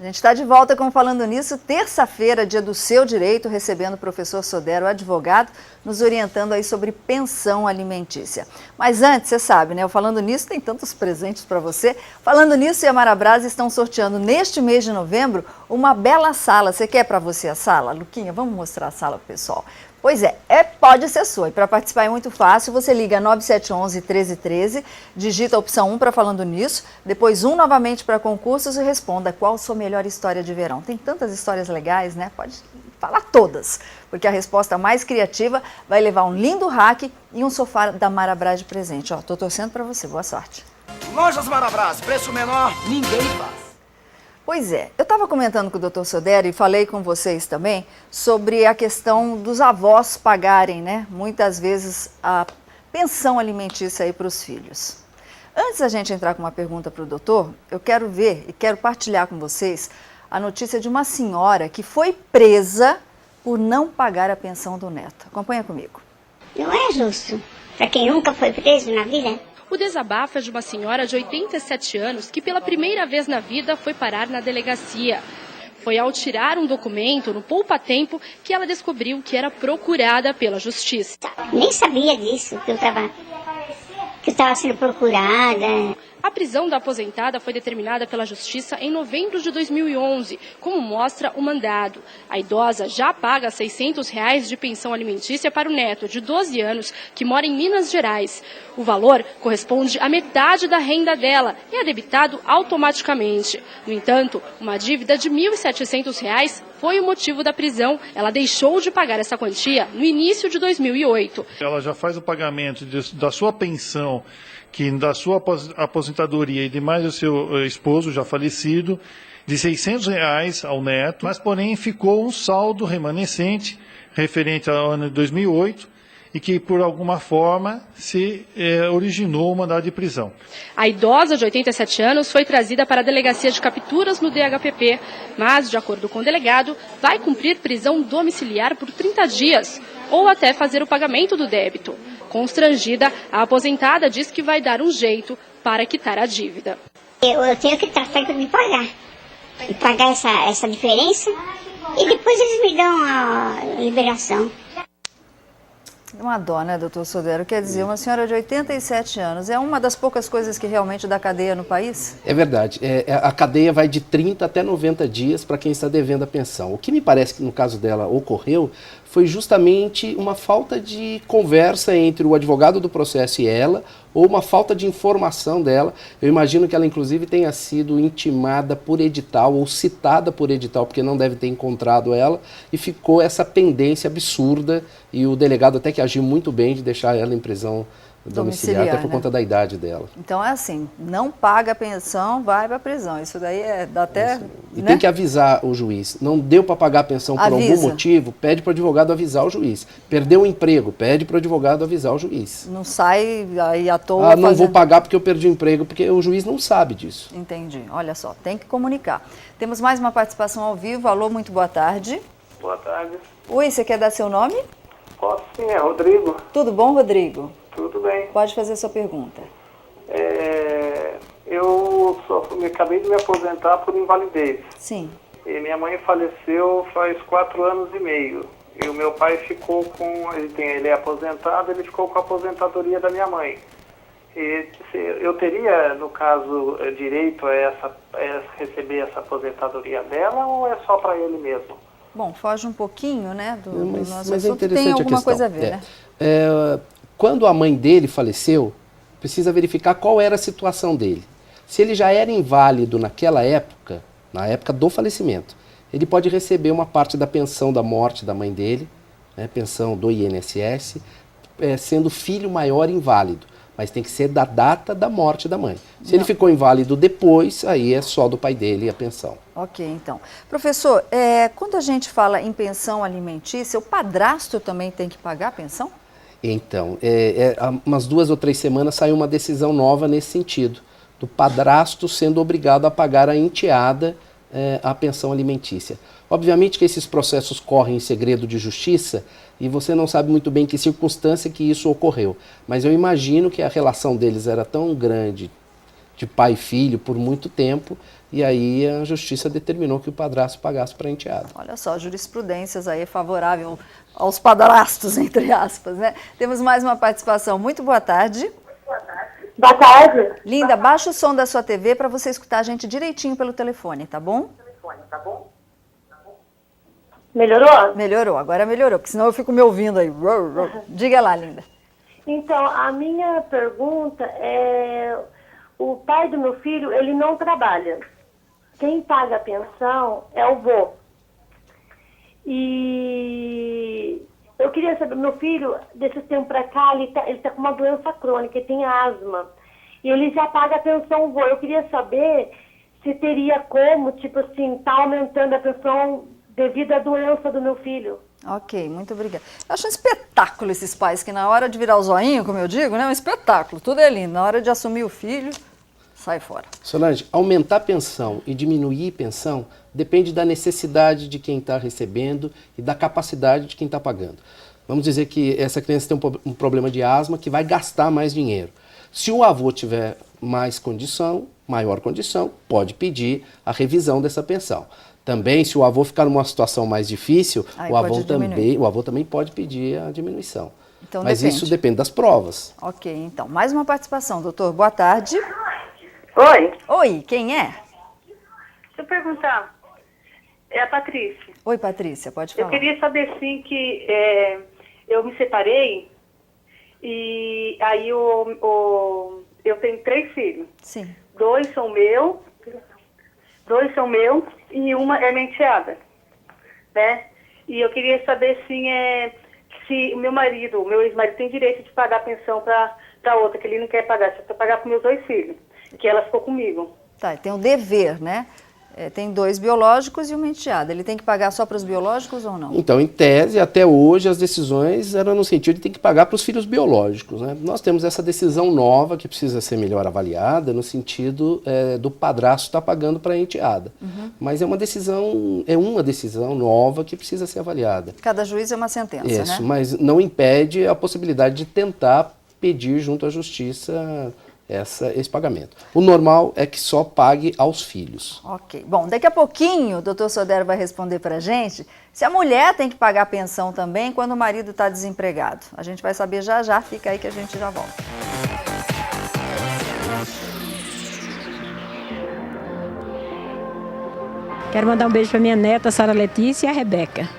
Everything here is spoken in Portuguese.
A gente está de volta com Falando Nisso, terça-feira, dia do seu direito, recebendo o professor Sodero, advogado, nos orientando aí sobre pensão alimentícia. Mas antes, você sabe, né? O Falando Nisso tem tantos presentes para você. Falando Nisso e a Marabras estão sorteando neste mês de novembro uma bela sala. Você quer para você a sala? Luquinha, vamos mostrar a sala pro pessoal. Pois é, pode ser sua. E para participar é muito fácil, você liga 9711-1313, digita a opção 1 para Falando Nisso, depois 1 novamente para concursos e responda qual a sua melhor história de verão. Tem tantas histórias legais, né? Pode falar todas, porque a resposta mais criativa vai levar um lindo rack e um sofá da Marabras de presente. Ó, tô torcendo para você, boa sorte. Lojas Marabras, preço menor, ninguém faz. Pois é, eu estava comentando com o Dr. Sodero e falei com vocês também sobre a questão dos avós pagarem, né, muitas vezes a pensão alimentícia aí para os filhos. Antes da gente entrar com uma pergunta para o doutor, eu quero ver e quero partilhar com vocês a notícia de uma senhora que foi presa por não pagar a pensão do neto. Acompanha comigo. Não é justo para quem nunca foi preso na vida. O desabafo é de uma senhora de 87 anos que pela primeira vez na vida foi parar na delegacia. Foi ao tirar um documento no poupa-tempo que ela descobriu que era procurada pela justiça. Nem sabia disso, que eu estava sendo procurada. A prisão da aposentada foi determinada pela Justiça em novembro de 2011, como mostra o mandado. A idosa já paga R$ 600 de pensão alimentícia para o neto de 12 anos, que mora em Minas Gerais. O valor corresponde à metade da renda dela e é debitado automaticamente. No entanto, uma dívida de R$ 1.700 foi o motivo da prisão. Ela deixou de pagar essa quantia no início de 2008. Ela já faz o pagamento da sua pensão, que da sua aposentadoria e de mais do seu esposo já falecido, de R$ 600 ao neto, mas porém ficou um saldo remanescente referente ao ano de 2008 e que por alguma forma se originou o mandado de prisão. A idosa de 87 anos foi trazida para a delegacia de capturas no DHPP, mas, de acordo com o delegado, vai cumprir prisão domiciliar por 30 dias ou até fazer o pagamento do débito. Constrangida, a aposentada diz que vai dar um jeito para quitar a dívida. Eu tenho que tratar de pagar. E pagar essa diferença e depois eles me dão a liberação. Uma dó, né, doutor Sodero? Quer dizer, uma senhora de 87 anos, é uma das poucas coisas que realmente dá cadeia no país? É verdade. A cadeia vai de 30 até 90 dias para quem está devendo a pensão. O que me parece que no caso dela ocorreu foi justamente uma falta de conversa entre o advogado do processo e ela, ou uma falta de informação dela. Eu imagino que ela, inclusive, tenha sido intimada por edital ou citada por edital, porque não deve ter encontrado ela, e ficou essa pendência absurda, e o delegado até que agiu muito bem de deixar ela em prisão domiciliar, até por conta da idade dela. Então é assim, não paga a pensão, vai para a prisão. Isso daí dá até... E né? Tem que avisar o juiz. Não deu para pagar a pensão por algum motivo, pede para o advogado avisar o juiz. Perdeu o emprego, pede para o advogado avisar o juiz. Não sai aí à toa... não vou pagar porque eu perdi o emprego, porque o juiz não sabe disso. Entendi. Olha só, tem que comunicar. Temos mais uma participação ao vivo. Alô, muito boa tarde. Boa tarde. Oi, você quer dar seu nome? Posso sim, é Rodrigo. Tudo bom, Rodrigo? Tudo bem. Pode fazer a sua pergunta. Eu acabei de me aposentar por invalidez. Sim. E minha mãe faleceu faz 4 anos e meio. E o meu pai ficou com... Ele é aposentado, ele ficou com a aposentadoria da minha mãe. E eu teria, no caso, direito a receber essa aposentadoria dela ou é só para ele mesmo? Bom, foge um pouquinho, né, do nosso mas assunto. é Tem alguma coisa a ver, né? Quando a mãe dele faleceu, precisa verificar qual era a situação dele. Se ele já era inválido naquela época, na época do falecimento, ele pode receber uma parte da pensão da morte da mãe dele, né, pensão do INSS, sendo filho maior inválido. Mas tem que ser da data da morte da mãe. Se ele ficou inválido depois, aí é só do pai dele a pensão. Ok, então. Professor, quando a gente fala em pensão alimentícia, o padrasto também tem que pagar a pensão? Então, há umas 2 ou 3 semanas saiu uma decisão nova nesse sentido, do padrasto sendo obrigado a pagar à enteada a pensão alimentícia. Obviamente que esses processos correm em segredo de justiça e você não sabe muito bem que circunstância que isso ocorreu, mas eu imagino que a relação deles era tão grande de pai e filho por muito tempo, e aí a justiça determinou que o padrasto pagasse para a enteada. Olha só, jurisprudências aí favorável aos padrastos, entre aspas, né? Temos mais uma participação. Muito boa tarde. Boa tarde. Linda, baixa o som da sua TV para você escutar a gente direitinho pelo telefone, tá bom? Melhorou? Melhorou, agora melhorou, porque senão eu fico me ouvindo aí. Diga lá, linda. Então, a minha pergunta é... O pai do meu filho, ele não trabalha. Quem paga a pensão é o vô. E eu queria saber, meu filho, desse tempo pra cá, ele tá com uma doença crônica, ele tem asma. E ele já paga a pensão vô. Eu queria saber se teria como, tipo assim, tá aumentando a pensão devido à doença do meu filho. Ok, muito obrigada. Eu acho um espetáculo esses pais que na hora de virar o zoinho, como eu digo, né, é um espetáculo, tudo é lindo. Na hora de assumir o filho, sai fora. Solange, aumentar a pensão e diminuir a pensão depende da necessidade de quem está recebendo e da capacidade de quem está pagando. Vamos dizer que essa criança tem um problema de asma que vai gastar mais dinheiro. Se o avô tiver mais condição, maior condição, pode pedir a revisão dessa pensão. Também, se o avô ficar numa situação mais difícil, o avô também pode pedir a diminuição. Então, mas depende. isso depende das provas. Ok, então, mais uma participação. Doutor, boa tarde. Oi, Oi, quem é? deixa eu perguntar. É a Patrícia. Oi, Patrícia, pode falar. Eu queria saber, sim, que eu me separei e aí eu tenho 3 filhos. Sim. 2 são meus e uma é minha enteada, né? E eu queria saber, sim, se o meu ex-marido tem direito de pagar a pensão para outra, que ele não quer pagar, só quer pagar para meus 2 filhos, que ela ficou comigo. Tá, tem um dever, né? Tem 2 biológicos e uma enteada. Ele tem que pagar só para os biológicos ou não? Então, em tese, até hoje, as decisões eram no sentido de ter que pagar para os filhos biológicos, né? Nós temos essa decisão nova que precisa ser melhor avaliada no sentido do padrasto estar pagando para a enteada. Uhum. Mas é uma decisão nova que precisa ser avaliada. Cada juiz é uma sentença, Isso, né? mas não impede a possibilidade de tentar pedir junto à justiça esse pagamento. O normal é que só pague aos filhos. Ok. Bom, daqui a pouquinho o doutor Sodero vai responder para a gente se a mulher tem que pagar a pensão também quando o marido está desempregado. A gente vai saber já já, fica aí que a gente já volta. Quero mandar um beijo para minha neta, Sara Letícia, e a Rebeca.